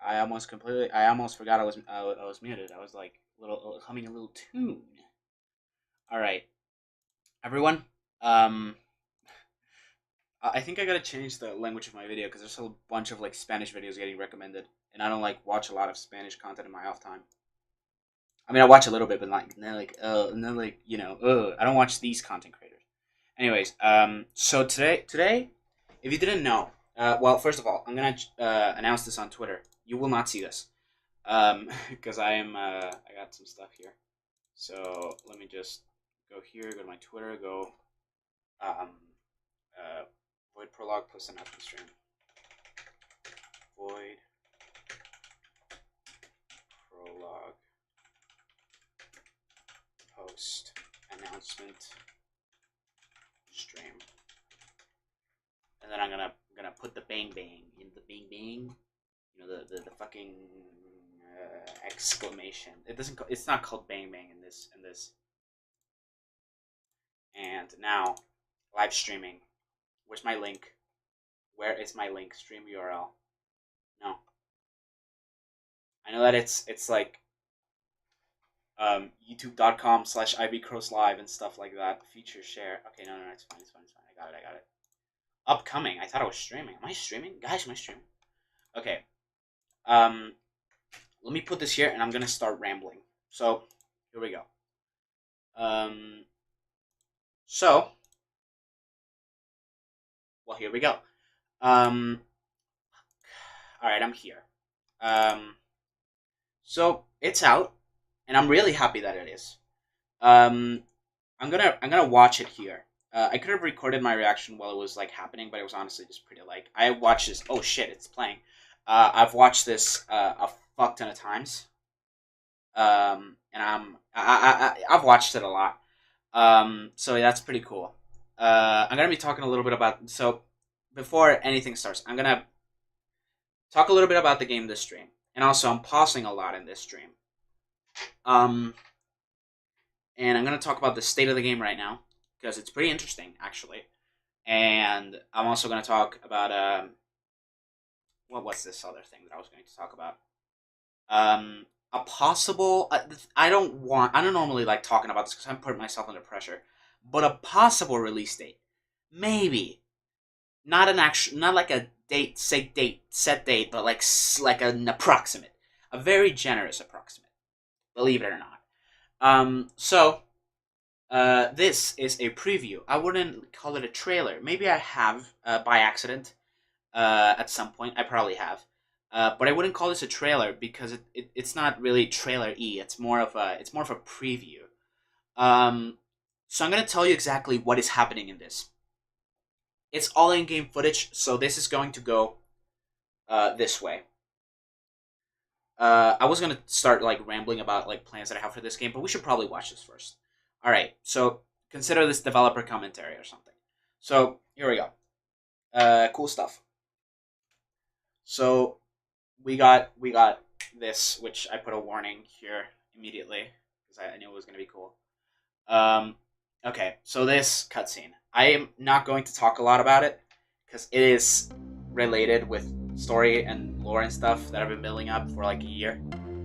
I almost forgot I was muted. I was like humming a little tune. All right, everyone. Um, I think I gotta change the language of my video because there's a bunch of like Spanish videos getting recommended, and I don't like watch a lot of Spanish content in my off time. I mean, I watch a little bit, but like, and then like, I don't watch these content creators. Anyways, so today, if you didn't know, well, first of all, I'm gonna announce this on Twitter. You will not see this, because I got some stuff here. So let me just go here, go to my Twitter, go, um, uh, void prologue post announcement stream, void prologue post announcement stream, and then I'm gonna put the bang bang in the bang bang, the fucking exclamation. It's not called bang bang in this. And now, live streaming. Where's my link? Where is my link? Stream URL. No. I know that it's like youtube.com/ibcrosslive and stuff like that. Feature share. Okay, no, it's fine. I got it. Upcoming. I thought I was streaming. Am I streaming? Guys, am I streaming? Okay. Let me put this here and I'm gonna start rambling. So, here we go. So, well, here we go. Alright, I'm here. So, it's out, and I'm really happy that it is. I'm gonna watch it here. I could have recorded my reaction while it was like happening, but it was honestly just pretty like I watched this. Oh shit, it's playing. I've watched this a fuck ton of times. And I've watched it a lot. So that's pretty cool. I'm gonna be talking a little bit about. So before anything starts, I'm gonna talk a little bit about the game this stream, and also I'm pausing a lot in this stream. And I'm gonna talk about the state of the game right now because it's pretty interesting actually. And I'm also gonna talk about what was this other thing that I was going to talk about? A possible. I don't normally like talking about this because I'm putting myself under pressure. But a possible release date, maybe not not like a set date, but like an approximate, a very generous approximate. Believe it or not. This is a preview. I wouldn't call it a trailer. Maybe I have by accident. At some point, I probably have. But I wouldn't call this a trailer because it's not really trailer-y. It's more of a preview. So I'm gonna tell you exactly what is happening in this. It's all in-game footage, so this is going to go this way. I was gonna start like rambling about like plans that I have for this game, but we should probably watch this first. All right, so consider this developer commentary or something. So here we go. Cool stuff. So we got this, which I put a warning here immediately because I knew it was gonna be cool. Okay, so this cutscene. I am not going to talk a lot about it because it is related with story and lore and stuff that I've been building up for like a year.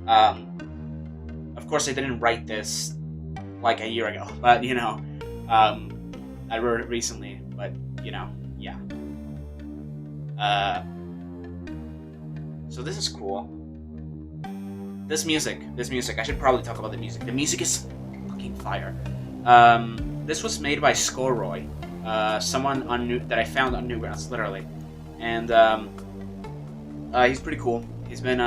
Of course, I didn't write this like a year ago, but I wrote it recently. But yeah. So this is cool. This music. I should probably talk about the music. The music is fucking fire. This was made by Scorroy, someone that I found on Newgrounds, literally, and he's pretty cool. He's been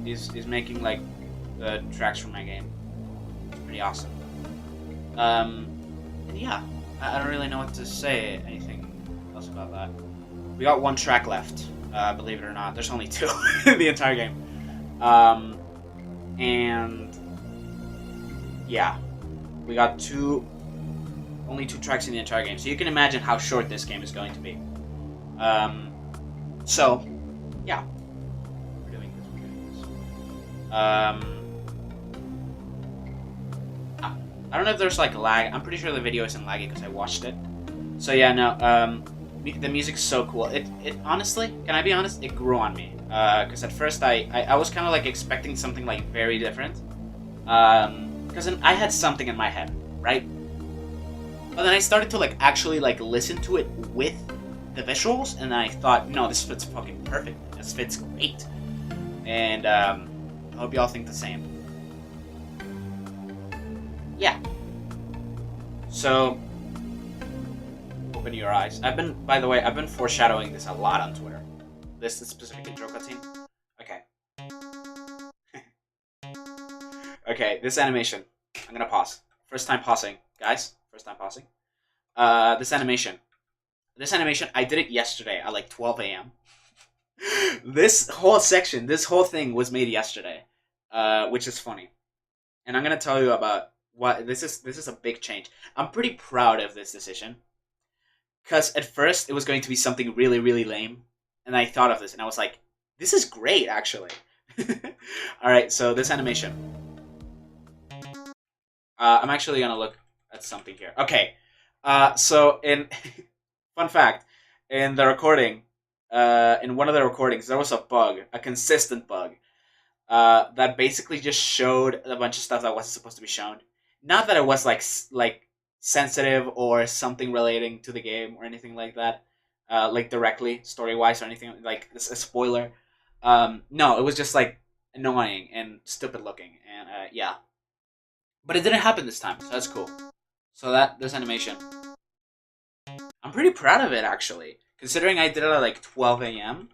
he's making like the tracks for my game. It's pretty awesome. And yeah, I don't really know what to say. Anything else about that? We got one track left. Believe it or not, there's only two in the entire game. And yeah, we got only two tracks in the entire game. So you can imagine how short this game is going to be. So yeah, we're doing this. I don't know if there's like lag. I'm pretty sure the video isn't laggy because I watched it. So yeah, no. The music's so cool. It honestly, can I be honest? It grew on me. Because at first I was kind of like expecting something like very different. Because I had something in my head, right? But then I started to like actually like listen to it with the visuals, and I thought, no, this fits fucking perfect. This fits great, and I hope y'all think the same. Yeah. So open your eyes. By the way, I've been foreshadowing this a lot on Twitter. This is specific intro cutscene. Okay. Okay, this animation. I'm gonna pause. First time pausing, guys. First time pausing. This animation. This animation, I did it yesterday at like 12 a.m. This whole section, this whole thing was made yesterday, which is funny. And I'm gonna tell you about what this is. This is a big change. I'm pretty proud of this decision because at first it was going to be something really, really lame, and I thought of this and I was like, this is great, actually. All right, so this animation. I'm actually gonna look at something here. Okay, so in fun fact, in the recording, in one of the recordings, there was a bug, a consistent bug, that basically just showed a bunch of stuff that wasn't supposed to be shown. Not that it was like sensitive or something relating to the game or anything like that, like directly story wise or anything like a spoiler. No, it was just like annoying and stupid looking, and yeah. But it didn't happen this time, so that's cool. So that this animation, I'm pretty proud of it actually, considering I did it at like 12 a.m.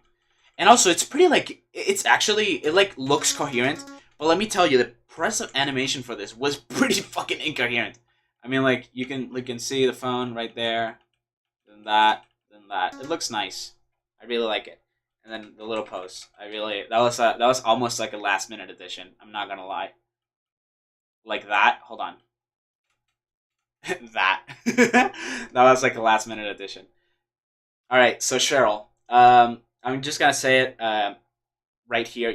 And also, it's pretty like it's actually it like looks coherent, but let me tell you, the process of animation for this was pretty fucking incoherent. I mean, like you can see the phone right there, then that, then that. It looks nice. I really like it. And then the little post. I really that was almost like a last minute addition. I'm not gonna lie. Like that. Hold on. That that was like a last minute addition. All right, so Cheryl. I'm just gonna say it. Right here.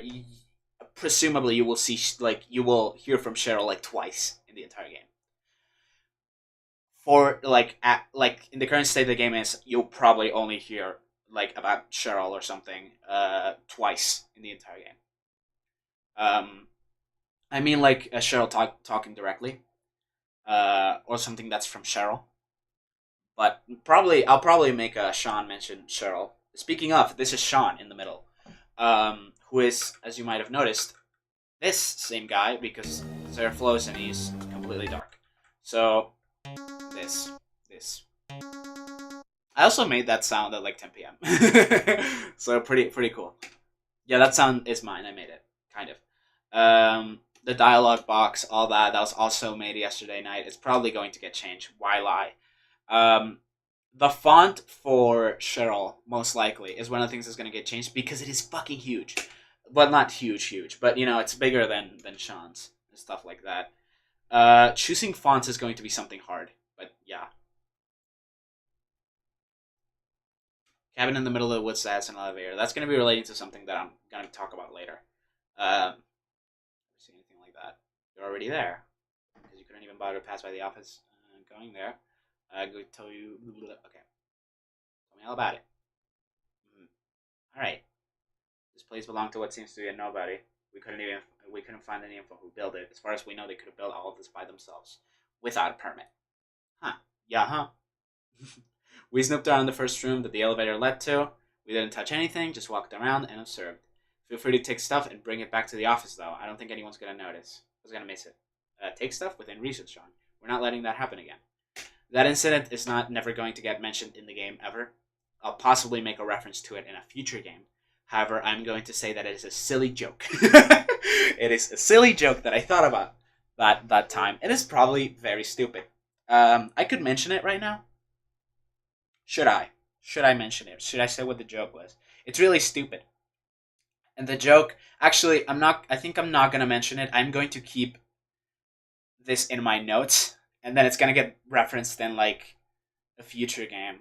Presumably, you will see like you will hear from Cheryl like twice in the entire game. For like in the current state of the game is, you'll probably only hear like about Cheryl or something twice in the entire game. Um, I mean like a Cheryl talking directly, or something that's from Cheryl. But probably I'll probably make Sean mention Cheryl. Speaking of, this is Sean in the middle, who is, as you might have noticed, this same guy because his hair flows and he's completely dark. So this. I also made that sound at like 10 p.m. So pretty cool. Yeah, that sound is mine. I made it, kind of. The dialogue box, all that was also made yesterday night. It's probably going to get changed. Why lie? The font for Cheryl, most likely, is one of the things that's going to get changed because it is fucking huge. Well, not huge, but it's bigger than Sean's and stuff like that. Choosing fonts is going to be something hard, but yeah. Cabin in the middle of the woods that has an elevator. That's going to be relating to something that I'm going to talk about later. See anything like that? You're already there because you couldn't even bother to pass by the office. Going there. Go tell you. Okay. Tell me all about it. All right. This place belonged to what seems to be a nobody. We couldn't find any info who built it. As far as we know, they could have built all of this by themselves without a permit. Huh? Yeah, huh? We snooped around the first room that the elevator led to. We didn't touch anything, just walked around and observed. Feel free to take stuff and bring it back to the office, though. I don't think anyone's gonna notice. Who's gonna miss it? Take stuff within reason, Sean. We're not letting that happen again. That incident is not never going to get mentioned in the game ever. I'll possibly make a reference to it in a future game. However, I'm going to say that it is a silly joke. It is a silly joke that I thought about that time. It is probably very stupid. I could mention it right now. Should I? Should I mention it? Should I say what the joke was? It's really stupid. And the joke, actually, I'm not. I think I'm not gonna mention it. I'm going to keep this in my notes, and then it's gonna get referenced in like a future game,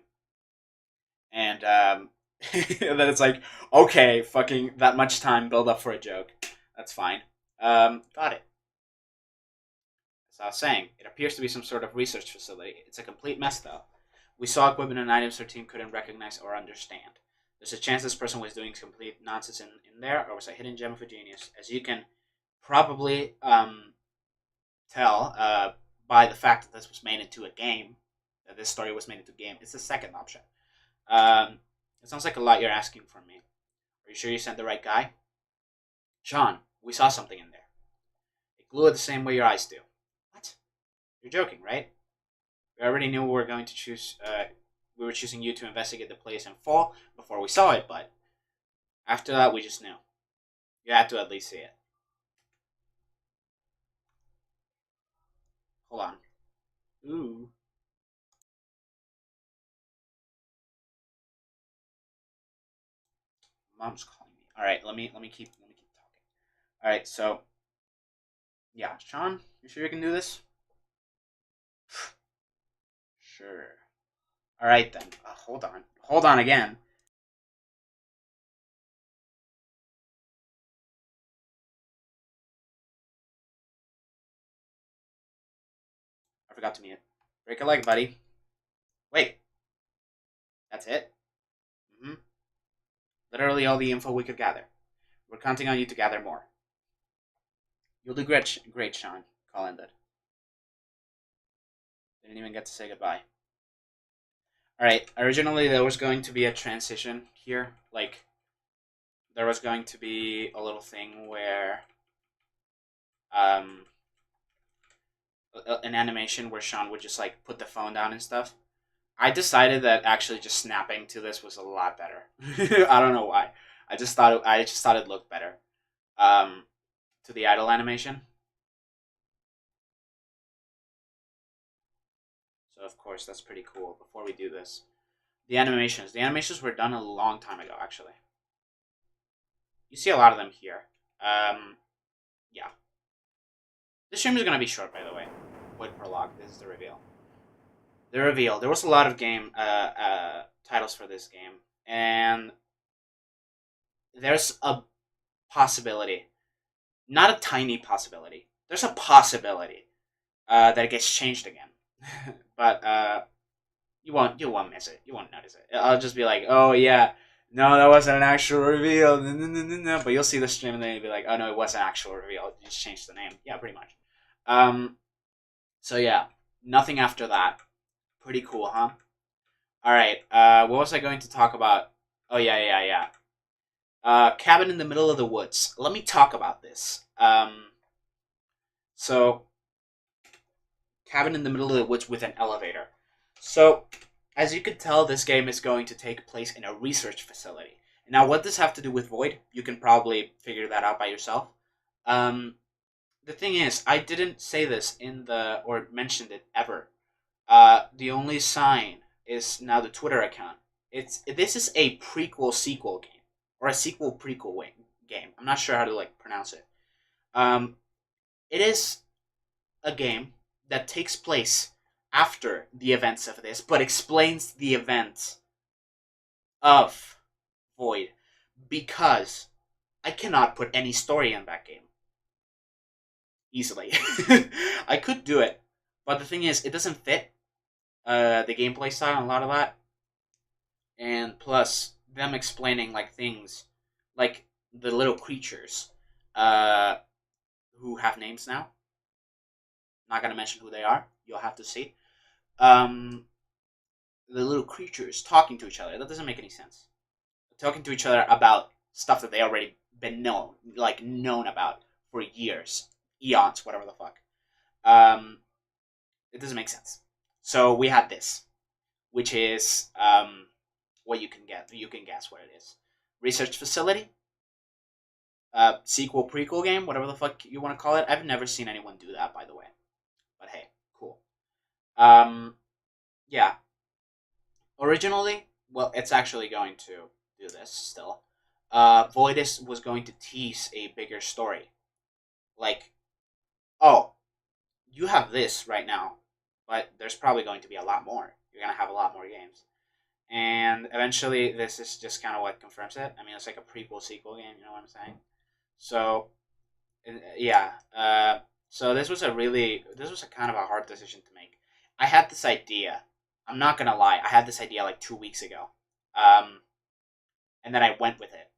and and then it's like, okay, fucking that much time build up for a joke. That's fine. Got it. As I was saying, it appears to be some sort of research facility. It's a complete mess, though. We saw equipment and items our team couldn't recognize or understand. There's a chance this person was doing complete nonsense in there, or was a hidden gem of a genius. As you can probably tell by the fact that this was made into a game, that this story was made into a game, it's the second option. Um, it sounds like a lot you're asking from me. Are you sure you sent the right guy? Sean, we saw something in there. It glowed the same way your eyes do. What? You're joking, right? We already knew we were going to choose. We were choosing you to investigate the place in full before we saw it, but after that, we just knew. You had to at least see it. Hold on. Ooh. Mom's calling me. All right, let me keep talking. All right, so yeah, Sean, you sure you can do this? Sure. All right then. Hold on again. I forgot to mute. Break a leg, buddy. Wait, that's it. Mm-hmm. Literally all the info we could gather. We're counting on you to gather more. You'll do great, Sean. Colin did. Didn't even get to say goodbye. All right. Originally, there was going to be a transition here. Like, there was going to be a little thing where, um, an animation where Sean would just like put the phone down and stuff. I decided that actually just snapping to this was a lot better. I don't know why. I just thought it looked better. Um, to the idle animation. So of course that's pretty cool. Before we do this, the animations were done a long time ago. Actually, you see a lot of them here. Yeah, this stream is gonna be short, by the way. With prologue, this is the reveal. The reveal. There was a lot of game titles for this game, and there's a possibility, not a tiny possibility. There's a possibility that it gets changed again, but you won't miss it. You won't notice it. I'll just be like, oh yeah, no, that wasn't an actual reveal. No, no, no, no, no. But you'll see the stream and then you'll be like, oh no, it was an actual reveal. You just changed the name. Yeah, pretty much. Um. So yeah, nothing after that. Pretty cool, huh? All right. What was I going to talk about? Oh yeah, yeah, yeah. Cabin in the middle of the woods. Let me talk about this. So cabin in the middle of the woods with an elevator. So, as you can tell, this game is going to take place in a research facility. Now, what does have to do with Void? You can probably figure that out by yourself. Um, the thing is, I didn't say this in the or mentioned it ever. The only sign is now the Twitter account. This is a prequel sequel game or a sequel prequel game. I'm not sure how to like pronounce it. Um, it is a game that takes place after the events of this, but explains the events of Void because I cannot put any story in that game easily. I could do it, but the thing is, it doesn't fit the gameplay style and a lot of that, and plus them explaining like things like the little creatures uh, who have names now. Not gonna mention who they are. You'll have to see. Um, the little creatures talking to each other. That doesn't make any sense. Talking to each other about stuff that they already been known about for years, eons, whatever the fuck. Um, it doesn't make sense. So we had this, which is what you can get. You can guess what it is. Research facility, sequel, prequel game, whatever the fuck you want to call it. I've never seen anyone do that, by the way. But hey, cool. Um, yeah. Originally, well, it's actually going to do this still. Voidus was going to tease a bigger story. Like, oh, you have this right now, but there's probably going to be a lot more. You're going to have a lot more games. And eventually, this is just kind of what confirms it. I mean, it's like a prequel sequel game, you know what I'm saying? So, yeah. So this was a kind of a hard decision to make. I had this idea. I'm not gonna lie. I had this idea like 2 weeks ago. Um, and then I went with it.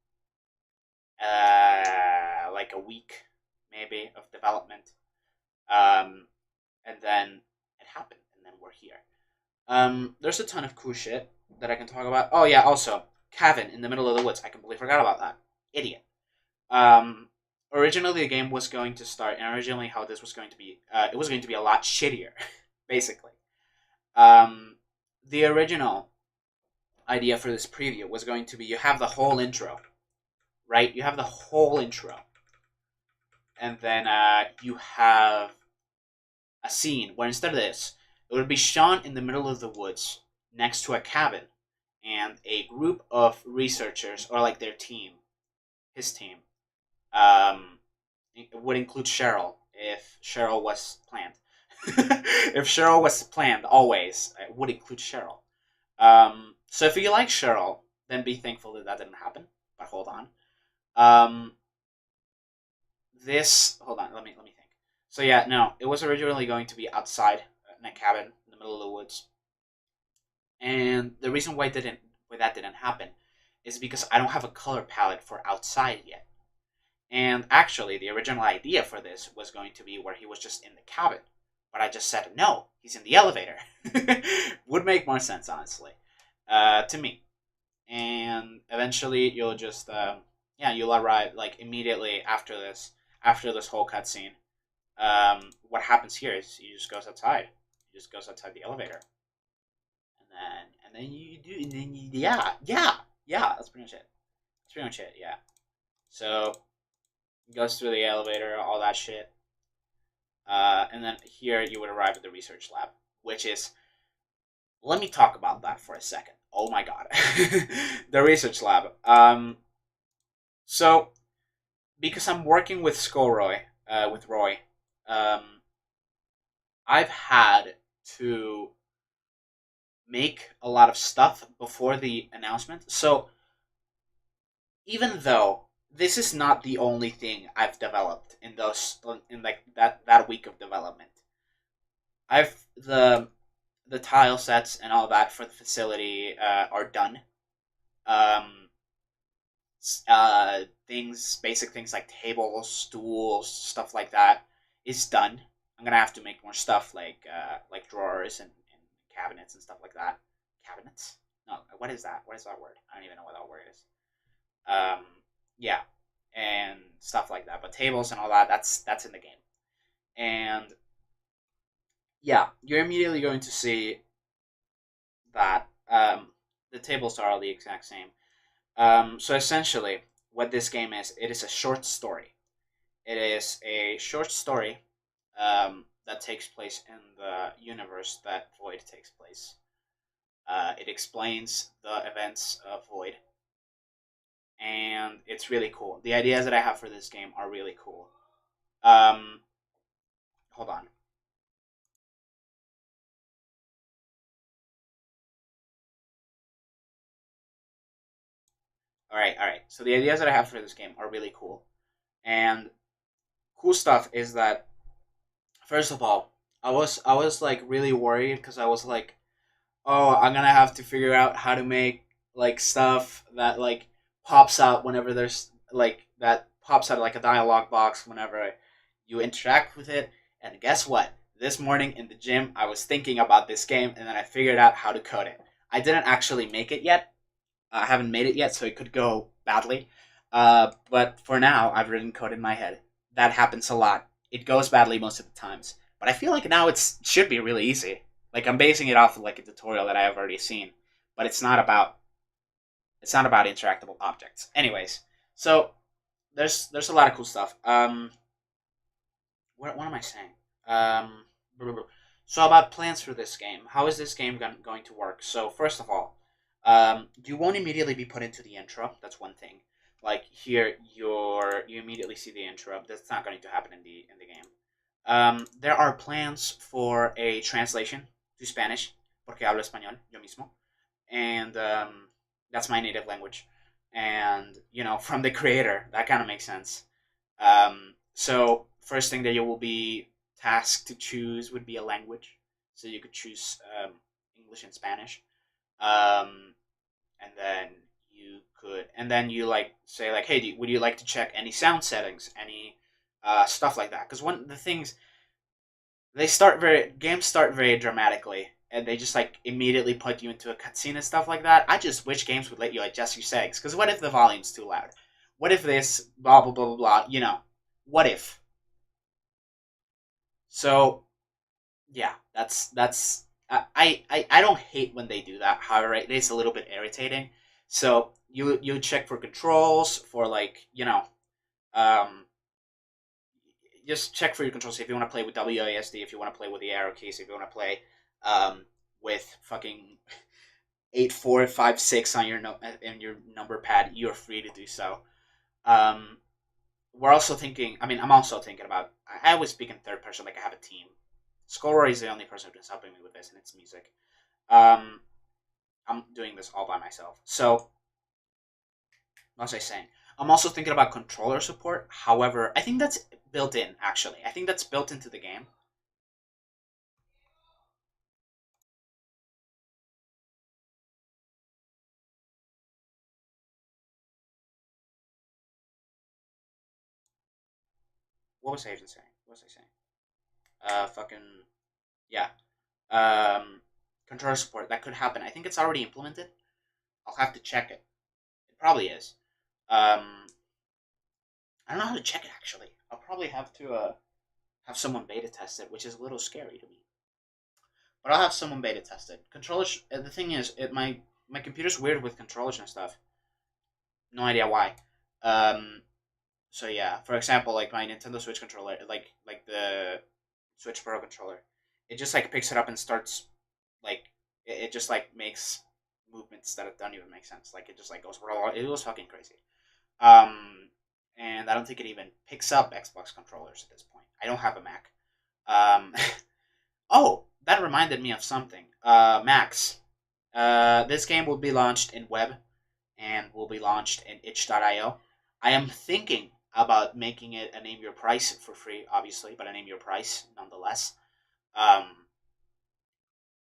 Like a week maybe of development, um, and then it happened, and then we're here. There's a ton of cool shit that I can talk about. Oh yeah, also cabin in the middle of the woods. I completely forgot about that. Idiot. Um, Originally the game was going to start, and originally how this was going to be, it was going to be a lot shittier, basically. Um, the original idea for this preview was going to be you have the whole intro, right? You have the whole intro, and then you have a scene where instead of this, it would be Sean in the middle of the woods next to a cabin, and a group of researchers, or like their team, his team, um, it would include Cheryl if Cheryl was planned. If Cheryl was planned, always it would include Cheryl. So if you like Cheryl, then be thankful that that didn't happen. But hold on. Um, this hold on. Let me think. So yeah, no, it was originally going to be outside in a cabin in the middle of the woods, and the reason why that didn't happen is because I don't have a color palette for outside yet. And actually, the original idea for this was going to be where he was just in the cabin. But I just said, no, he's in the elevator. Would make more sense, honestly, to me. And eventually, you'll just, yeah, you'll arrive, like, immediately after this whole cutscene. What happens here is he just goes outside. He just goes outside the elevator. And then you do, and then you, yeah, that's pretty much it. That's pretty much it, yeah. So, goes through the elevator, all that shit. And then here you would arrive at the research lab, which is. Let me talk about that for a second. Oh my god. The research lab. So, because I'm working with with Roy, um, I've had to make a lot of stuff before the announcement. So, even though this is not the only thing I've developed in like that week of development, I've the tile sets and all that for the facility are done. Um, basic things like tables, stools, stuff like that is done. I'm gonna have to make more stuff like drawers and cabinets and stuff like that. Cabinets? No, what is that? What is that word? I don't even know what that word is. Um, yeah, and stuff like that. But tables and all that, that's in the game. And yeah, you're immediately going to see that the tables are all the exact same. So essentially, what this game is, it is a short story. It is a short story that takes place in the universe that Void takes place. It explains the events of Void, and it's really cool. The ideas that I have for this game are really cool. Um, Hold on. All right. So the ideas that I have for this game are really cool, and cool stuff is that first of all, I was like really worried because I was like, oh, I'm gonna have to figure out how to make like stuff that like pops out whenever there's like that pops out like a dialogue box whenever you interact with it. And guess what? This morning in the gym, I was thinking about this game, and then I figured out how to code it. I didn't actually make it yet. I haven't made it yet, so it could go badly. But for now, I've written code in my head. That happens a lot. It goes badly most of the times. But I feel like now it should be really easy. Like I'm basing it off of like a tutorial that I have already seen, but it's not about interactable objects. Anyways, so there's a lot of cool stuff. What am I saying? Um, so about plans for this game. How is this game going to work? So first of all, you won't immediately be put into the intro. That's one thing. Like here, you immediately see the intro. That's not going to happen in the game. There are plans for a translation to Spanish, porque hablo español yo mismo, and that's my native language. And from the creator, that kind of makes sense. So first thing that you will be tasked to choose would be a language. So you could choose English and Spanish, and then you could, and then you like say like, hey, would you like to check any sound settings, any stuff like that? Because one of the things, games start very dramatically, and they just like immediately put you into a cutscene and stuff like that. I just wish games would let you adjust your settings. Because what if the volume's too loud? What if this blah blah blah blah blah? You know, what if? So yeah, that's I don't hate when they do that. However, it is a little bit irritating. So you check for controls for like um just check for your controls if you want to play with WASD, if you want to play with the arrow keys, if you want to play with fucking 8456 on your in your number pad, you're free to do so. Um, we're also thinking. I mean, I'm also thinking about. I always speak in third person, like I have a team. Scorer is the only person who's helping me with this, and it's music. Um, I'm doing this all by myself. So, what was I saying? I'm also thinking about controller support. However, I think that's built in. Actually, I think that's built into the game. What was I even saying? What was I saying? Fucking yeah. Um, controller support that could happen. I think it's already implemented. I'll have to check it. It probably is. Um, I don't know how to check it actually. I'll probably have to have someone beta test it, which is a little scary to me. But I'll have someone beta test it. Controllers. The thing is, my computer's weird with controllers and stuff. No idea why. Um, so yeah, for example, like my Nintendo Switch controller, like the Switch Pro controller, it just like picks it up and starts like it just like makes movements that don't even make sense. Like it just like goes. It was fucking crazy. Um, and I don't think it even picks up Xbox controllers at this point. I don't have a Mac. Um, oh, that reminded me of something. Max. This game will be launched in web and will be launched in itch.io. I am thinking about making it a name your price for free, obviously, but a name your price nonetheless. Um,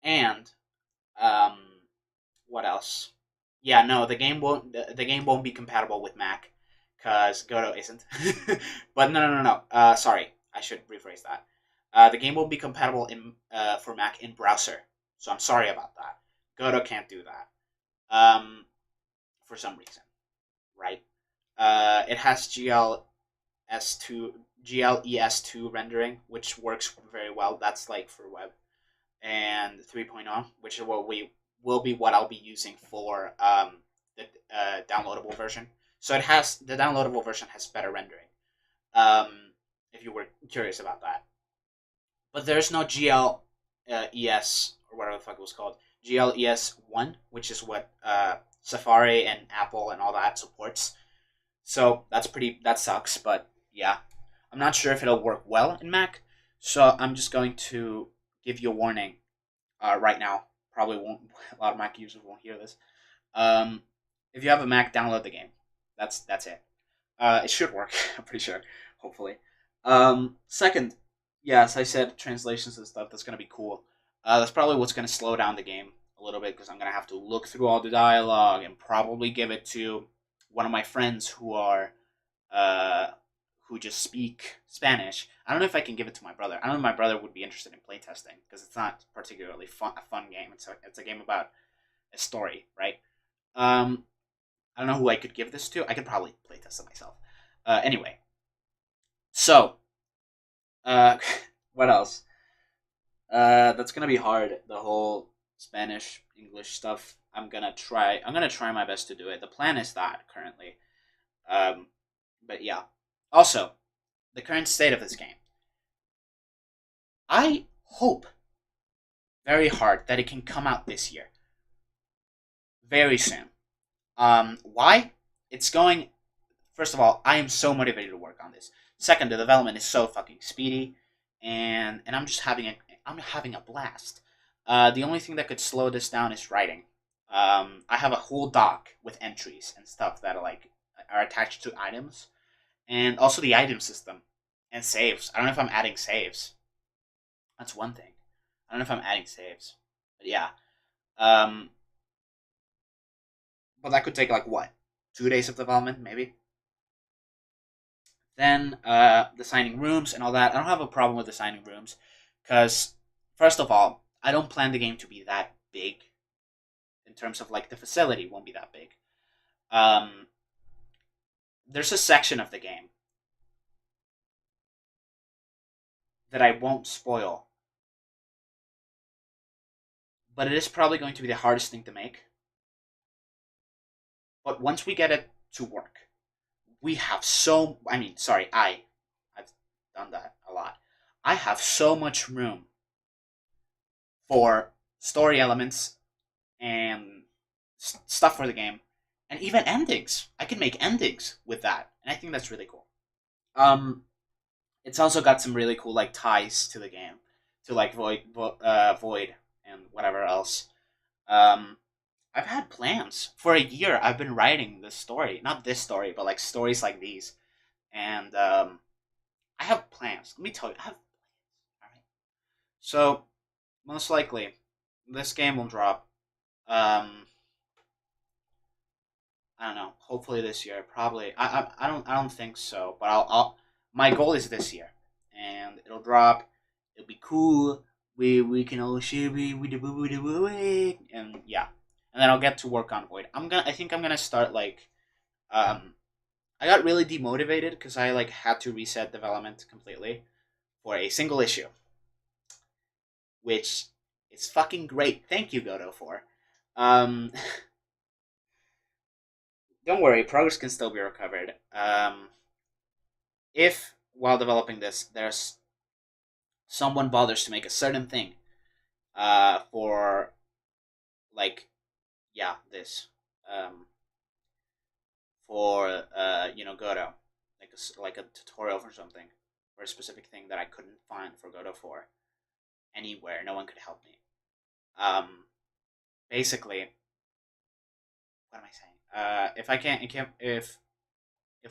and um, what else? Yeah, no, the game won't be compatible with Mac because Godot isn't. But no. Sorry, I should rephrase that. The game will be compatible in for Mac in browser. So I'm sorry about that. Godot can't do that. For some reason, right? It has GLES2 rendering, which works very well. That's like for web and 3.0, which is what we will be what I'll be using for the downloadable version. So it has the downloadable version has better rendering. Um, if you were curious about that, but there's no GLES or whatever the fuck it was called, GLES 1, which is what Safari and Apple and all that supports. So that sucks, but yeah, I'm not sure if it'll work well in Mac. So I'm just going to give you a warning right now. Probably won't. A lot of Mac users won't hear this. Um, if you have a Mac, download the game. That's it. It should work. I'm pretty sure. Hopefully. Second, yeah, as I said, translations and stuff. That's gonna be cool. That's probably what's gonna slow down the game a little bit because I'm gonna have to look through all the dialogue and probably give it to one of my friends uh, who just speak Spanish. I don't know if I can give it to my brother. I don't know if my brother would be interested in playtesting because it's not particularly a fun game. It's a game about a story, right? Um, I don't know who I could give this to. I could probably playtest it myself. Anyway, so uh, what else? That's gonna be hard. The whole Spanish English stuff. I'm gonna try my best to do it. The plan is that currently. Um, but yeah. Also, the current state of this game. I hope very hard that it can come out this year, very soon. Why? It's going. First of all, I am so motivated to work on this. Second, the development is so fucking speedy, and I'm having a blast. The only thing that could slow this down is writing. I have a whole doc with entries and stuff that are attached to items, and also the item system and saves. I don't know if I'm adding saves. That's one thing. I don't know if I'm adding saves, but yeah. Um, but that could take like what, 2 days of development maybe. Then designing rooms and all that. I don't have a problem with designing rooms because first of all, I don't plan the game to be that big in terms of like the facility won't be that big. Um, there's a section of the game that I won't spoil, but it is probably going to be the hardest thing to make. But once we get it to work, we have so. I mean, sorry, I've done that a lot. I have so much room for story elements and stuff for the game, and even endings. I can make endings with that, and I think that's really cool. Um, it's also got some really cool like ties to the game, to like Void, and whatever else. Um, I've had plans for a year. I've been writing this story, not this story, but like stories like these, and I have plans. Let me tell you, I have. All right. So most likely, this game will drop. Um, I don't know. Hopefully this year. Probably. I don't think so. But I'll. My goal is this year, and it'll drop. It'll be cool. We can all share we and yeah, and then I'll get to work on Void. I think I'm gonna start like um. I got really demotivated because I like had to reset development completely for a single issue, which is fucking great. Thank you, Godo, for. Um, don't worry, progress can still be recovered. If while developing this, there's someone bothers to make a certain thing, for like, yeah, this, um, for Godo, like a tutorial for something, for a specific thing that I couldn't find for Godo for anywhere, no one could help me. Um, basically, what am I saying? If I can't, if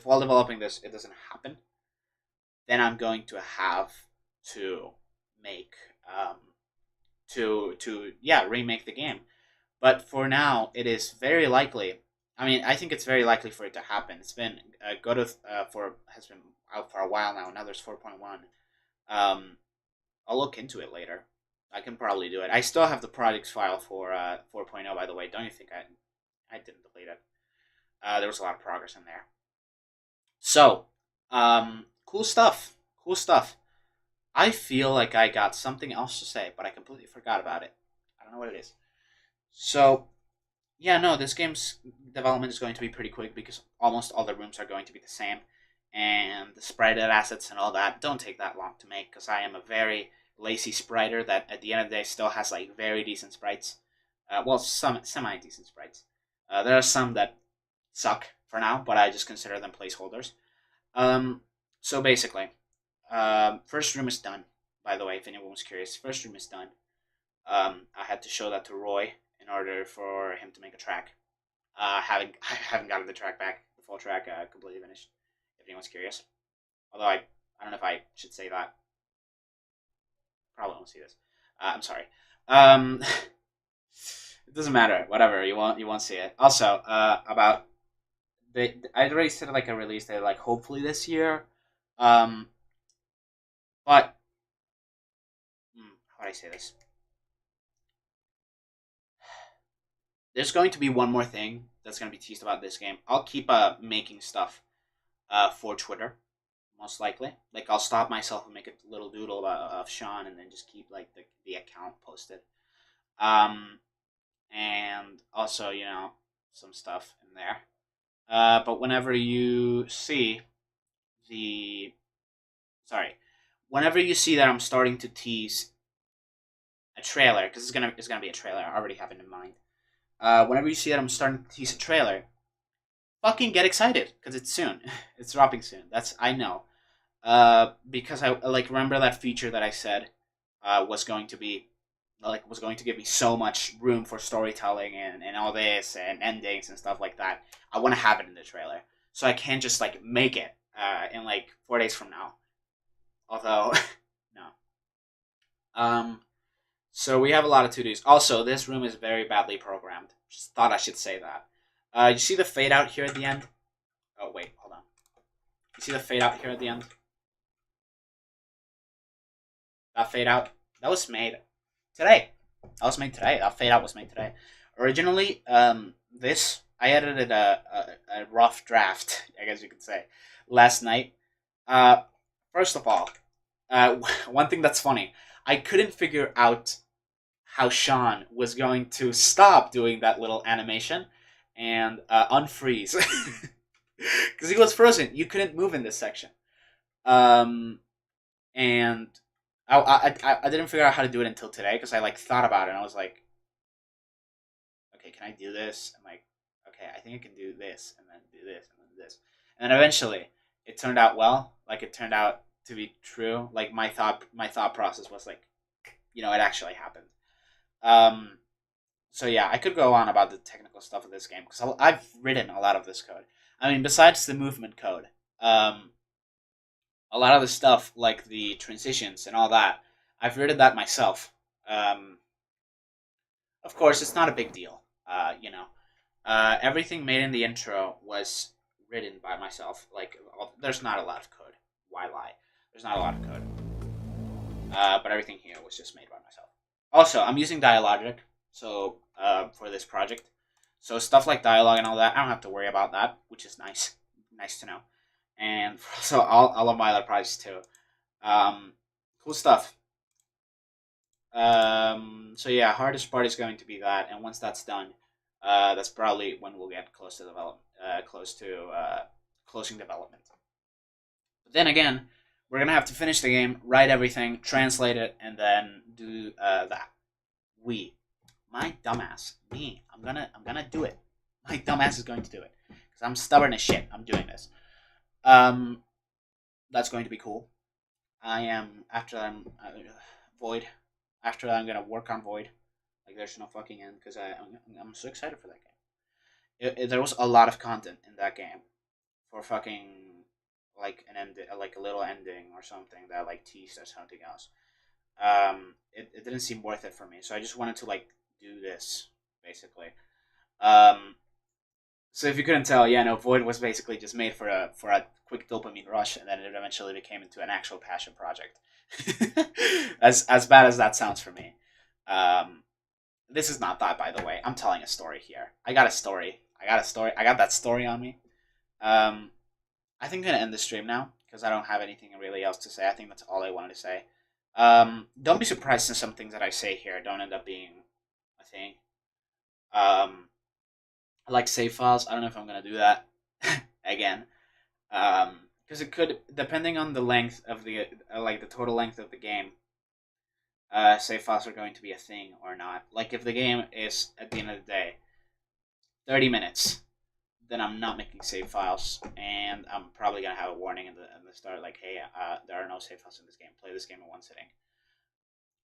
while developing this it doesn't happen, then I'm going to have to make to yeah, remake the game. But for now, it is very likely. I mean, I think it's very likely for it to happen. It's been God of for has been out for a while now. Now there's 4.1. Um, I'll look into it later. I can probably do it. I still have the projects file for 4.0. By the way, don't you think I didn't delete it? There was a lot of progress in there. So, cool stuff. Cool stuff. I feel like I got something else to say, but I completely forgot about it. I don't know what it is. So, yeah, no, this game's development is going to be pretty quick because almost all the rooms are going to be the same, and the sprite assets and all that don't take that long to make because I am a very lazy spriter that at the end of the day still has like very decent sprites. Well, some semi decent sprites. There are some that suck for now, but I just consider them placeholders. Um, so basically, first room is done. By the way, if anyone was curious, first room is done. I had to show that to Roy in order for him to make a track. I haven't gotten the track back, the full track, completely finished. If anyone's curious, although I don't know if I should say that. Probably won't see this. I'm sorry. Um, it doesn't matter. Whatever you won't see it. Also, about I already said like a release date, like hopefully this year. Um, but how do I say this? There's going to be one more thing that's going to be teased about this game. I'll keep making stuff for Twitter, most likely. Like I'll stop myself and make a little doodle of Sean, and then just keep like the account posted. Um, and also some stuff in there. But whenever you see the sorry, whenever you see that I'm starting to tease a trailer, because it's gonna be a trailer. I already have it in mind. Whenever you see that I'm starting to tease a trailer, fucking get excited because it's soon. It's dropping soon. That's I know. Because I like remember that feature that I said was going to be was going to give me so much room for storytelling and all this and endings and stuff like that. I want to have it in the trailer, so I can't just like make it in like 4 days from now. Although, no. Um, so we have a lot of to dos. Also, this room is very badly programmed. Just thought I should say that. You see the fade out here at the end? Oh, wait, hold on. You see the fade out here at the end? That fade out, that was made today. That was made today. That fade out was made today. Originally, this, I edited a rough draft, I guess you could say, last night. Uh, First of all, one thing that's funny, I couldn't figure out how Sean was going to stop doing that little animation and unfreeze because he was frozen. You couldn't move in this section, and I didn't figure out how to do it until today because I like thought about it and I was like, okay, can I do this? I'm like, okay, I think I can do this and then do this and then this, and then eventually it turned out well. Like it turned out to be true. Like my thought process was like, it actually happened. Um, so yeah, I could go on about the technical stuff of this game because I've written a lot of this code. I mean, besides the movement code, um, a lot of the stuff like the transitions and all that, I've written that myself. Um, of course, it's not a big deal. Everything made in the intro was written by myself. Like, there's not a lot of code. Why lie? There's not a lot of code. But everything here was just made by myself. Also, I'm using Dialogic, so for this project, so stuff like dialogue and all that, I don't have to worry about that, which is nice. Nice to know. And so all of my other projects too. Cool stuff. So yeah, hardest part is going to be that, and once that's done, that's probably when we'll get close to develop, close to closing development. But then again, we're gonna have to finish the game, write everything, translate it, and then do that. We, my dumbass, me, I'm gonna do it. My dumbass is going to do it because I'm stubborn as shit. I'm doing this. Um, that's going to be cool. I am after I'm Void. After that, I'm gonna work on Void. Like there's no fucking end because I'm so excited for that game. There was a lot of content in that game for fucking like an end, like a little ending or something that like teased us something else. It didn't seem worth it for me, so I just wanted to like do this basically. Um, so if you couldn't tell, yeah, no, Void was basically just made for a quick dopamine rush, and then it eventually became into an actual passion project. As bad as that sounds for me, um, this is not that, by the way. I'm telling a story here. I got a story. I got a story. I got that story on me. Um, I think I'm gonna end the stream now because I don't have anything really else to say. I think that's all I wanted to say. Don't be surprised if some things that I say here don't end up being a thing. I like save files. I don't know if I'm gonna do that again. Because it could, depending on the length of the like the total length of the game, save files are going to be a thing or not. Like if the game is at the end of the day 30 minutes, then I'm not making save files, and I'm probably gonna have a warning in the start, like, hey, there are no save files in this game. Play this game in one sitting,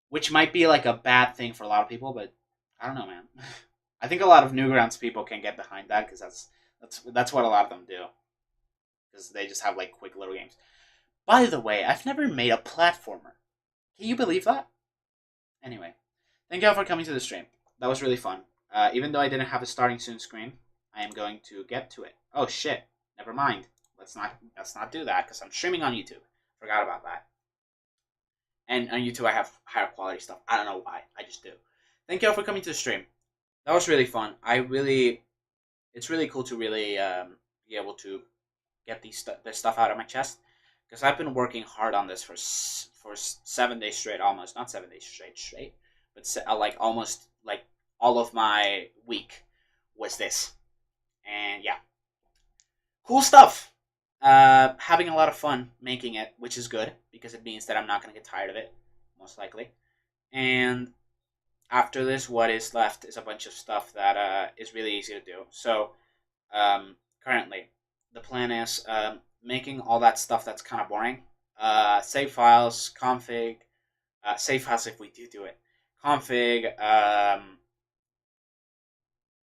which might be like a bad thing for a lot of people, but I don't know, man. I think a lot of Newgrounds people can get behind that because that's what a lot of them do because they just have like quick little games. By the way, I've never made a platformer. Can you believe that? Anyway, thank you all for coming to the stream. That was really fun. Even though I didn't have a starting soon screen, I am going to get to it. Oh shit! Never mind. Let's not do that because I'm streaming on YouTube. Forgot about that. And on YouTube, I have higher quality stuff. I don't know why. I just do. Thank you all for coming to the stream. That was really fun. It's really cool to really be able to get this stuff out of my chest because I've been working hard on this for 7 days straight, almost not 7 days straight, but like almost like all of my week was this, and yeah, cool stuff. Having a lot of fun making it, which is good because it means that I'm not gonna get tired of it, most likely. And after this, what is left is a bunch of stuff that is really easy to do. So currently, the plan is making all that stuff that's kind of boring. Save files, config, save files if we do it. Config,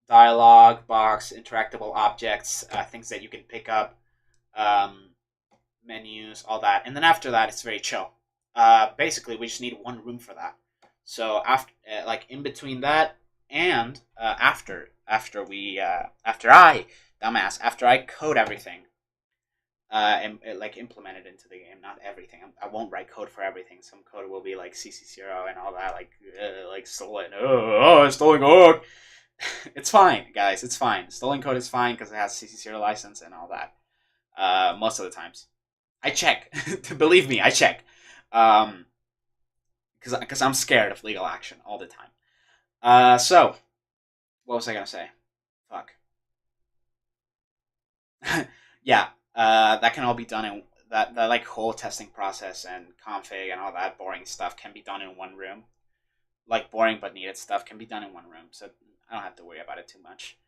dialogue box, interactable objects, things that you can pick up, um, menus, all that. And then after that, it's very chill. Basically, we just need one room for that. So after, like in between that and after I dumbass after I code everything, and like implement it into the game. Not everything. I won't write code for everything. Some code will be like CC0 and all that, like stolen. Stolen code. It's fine, guys. It's fine. Stolen code is fine because it has CC0 license and all that. Most of the times, I check. Believe me, I check. Um, because I'm scared of legal action all the time. So what was I gonna say? Fuck. Yeah, that can all be done in that like whole testing process and config and all that boring stuff can be done in one room. Like boring but needed stuff can be done in one room, so I don't have to worry about it too much.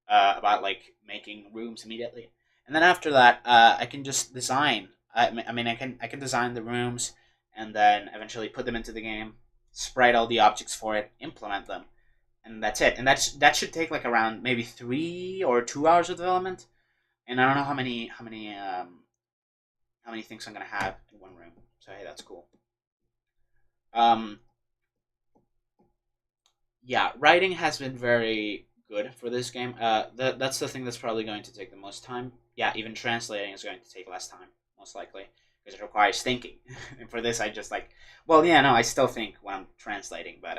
About like making rooms immediately, and then after that, I can just design. I can design the rooms and then eventually put them into the game, sprite all the objects for it, implement them, and that's it. And that should take like around maybe 3 or 2 hours of development. And I don't know how many things I'm gonna have in one room. So hey, that's cool. Um, yeah, writing has been very good for this game. That's the thing that's probably going to take the most time. Yeah, even translating is going to take less time, most likely, because it requires thinking. And for this, I just like, well, yeah, no, I still think when I'm translating, but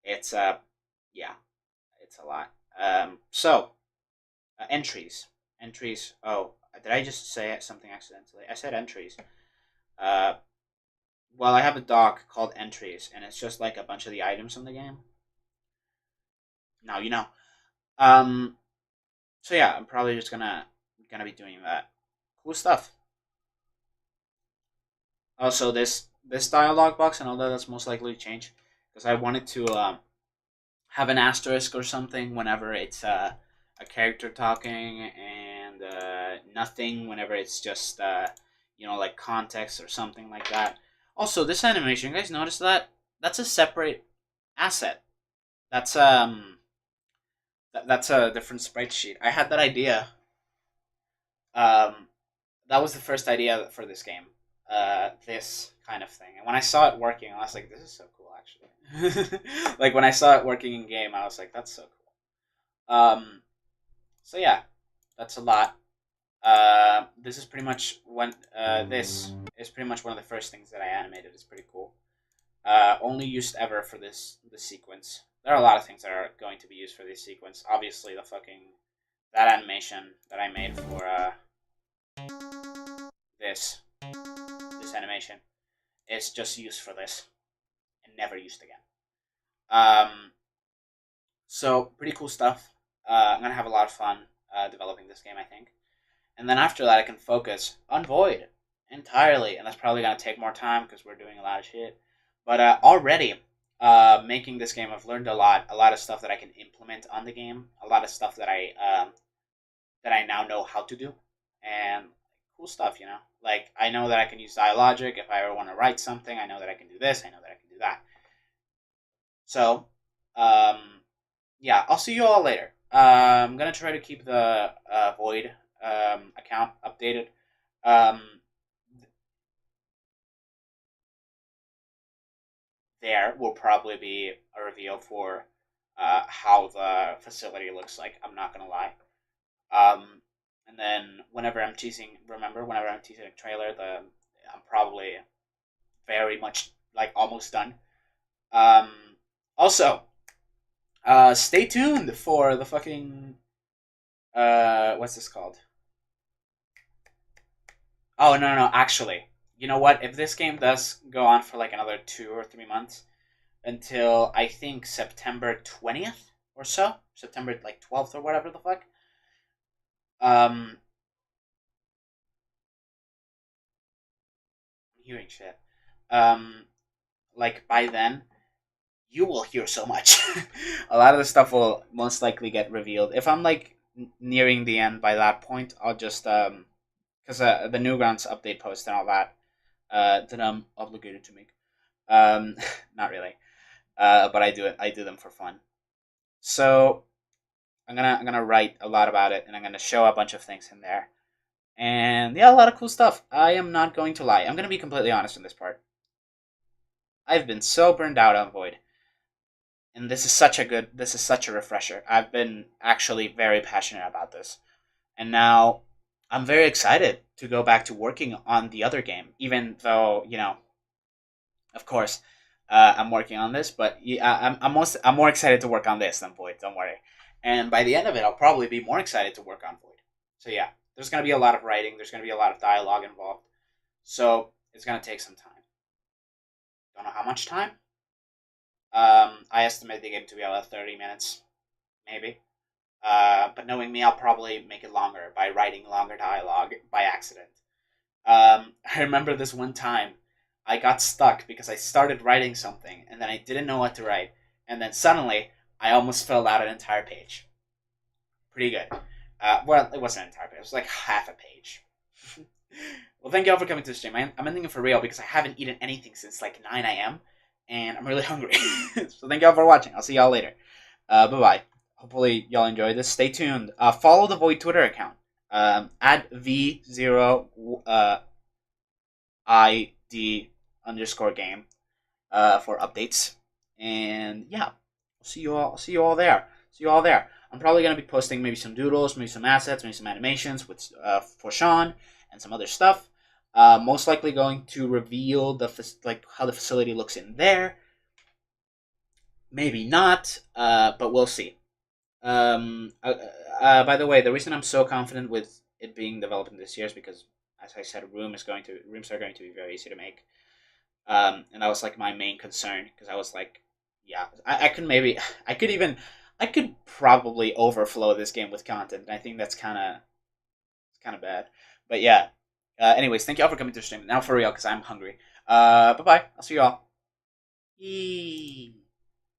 it's yeah, it's a lot. Entries, entries. Oh, did I just say something accidentally? I said entries. Uh, well, I have a doc called entries, and it's just like a bunch of the items in the game. Now you know. Um, so yeah, I'm probably just gonna be doing that. Cool stuff. Also, this dialogue box and all that, that's most likely to change because I wanted to have an asterisk or something whenever it's a character talking, and nothing whenever it's just like context or something like that. Also, this animation, you guys notice that? That's a separate asset. That's that's a different sprite sheet. I had that idea. Um, that was the first idea for this game. This kind of thing, and when I saw it working, I was like, "This is so cool." Actually, like when I saw it working in game, I was like, "That's so cool." So yeah, that's a lot. This is pretty much this is pretty much one of the first things that I animated. It's pretty cool. Only used ever for this sequence. There are a lot of things that are going to be used for this sequence. Obviously, the fucking that animation that I made for this this animation is just used for this and never used again. Um, so pretty cool stuff. I'm gonna have a lot of fun developing this game, I think. And then after that, I can focus on Void entirely, and that's probably gonna take more time because we're doing a lot of shit. But already, making this game, I've learned a lot of stuff that I can implement on the game, a lot of stuff that I now know how to do, and cool stuff. Like I know that I can use Dialogic if I ever want to write something. I know that I can do this. I know that I can do that. So, um, yeah, I'll see you all later. I'm gonna try to keep the Void account updated. Um, there will probably be a reveal for how the facility looks like. I'm not gonna lie. And then whenever I'm teasing a trailer, I'm probably very much like almost done. Um, also, stay tuned for the fucking what's this called? Oh no, actually, you know what? If this game does go on for like another 2 or 3 months until I think September 20th or so, September like 12th or whatever the fuck. I'm hearing shit. Um, like by then, you will hear so much. A lot of the stuff will most likely get revealed. If I'm like nearing the end by that point, I'll just because the Newgrounds update post and all that that I'm obligated to make. Um, not really. But I do it. I do them for fun. So I'm gonna write a lot about it, and I'm gonna show a bunch of things in there, and yeah, a lot of cool stuff. I am not going to lie. I'm gonna be completely honest in this part. I've been so burned out on Void, and this is such a refresher. I've been actually very passionate about this, and now I'm very excited to go back to working on the other game, even though of course, I'm working on this, but yeah, I'm more excited to work on this than Void. Don't worry. And by the end of it, I'll probably be more excited to work on Void. So yeah, there's gonna be a lot of writing. There's gonna be a lot of dialogue involved. So it's gonna take some time. Don't know how much time. I estimate the game to be about 30 minutes, maybe. But knowing me, I'll probably make it longer by writing longer dialogue by accident. I remember this one time I got stuck because I started writing something and then I didn't know what to write, and then suddenly I almost filled out an entire page. Pretty good. Well, it wasn't an entire page; it was like half a page. Well, thank you all for coming to the stream. I'm ending it for real because I haven't eaten anything since like 9 a.m. and I'm really hungry. So thank you all for watching. I'll see y'all later. Bye bye. Hopefully y'all enjoyed this. Stay tuned. Follow the Void Twitter account. At V0 ID underscore game for updates. And yeah, see you all. See you all there. See you all there. I'm probably gonna be posting maybe some doodles, maybe some assets, maybe some animations with for Sean and some other stuff. Most likely going to reveal like how the facility looks in there. Maybe not, but we'll see. By the way, the reason I'm so confident with it being developed in this year is because, as I said, rooms are going to be very easy to make. And that was like my main concern because I was like, yeah, I could maybe, I could probably overflow this game with content. And I think that's kind of bad. But yeah. Anyways, thank you all for coming to the stream. Now for real, because I'm hungry. Bye bye. I'll see you all. Yee.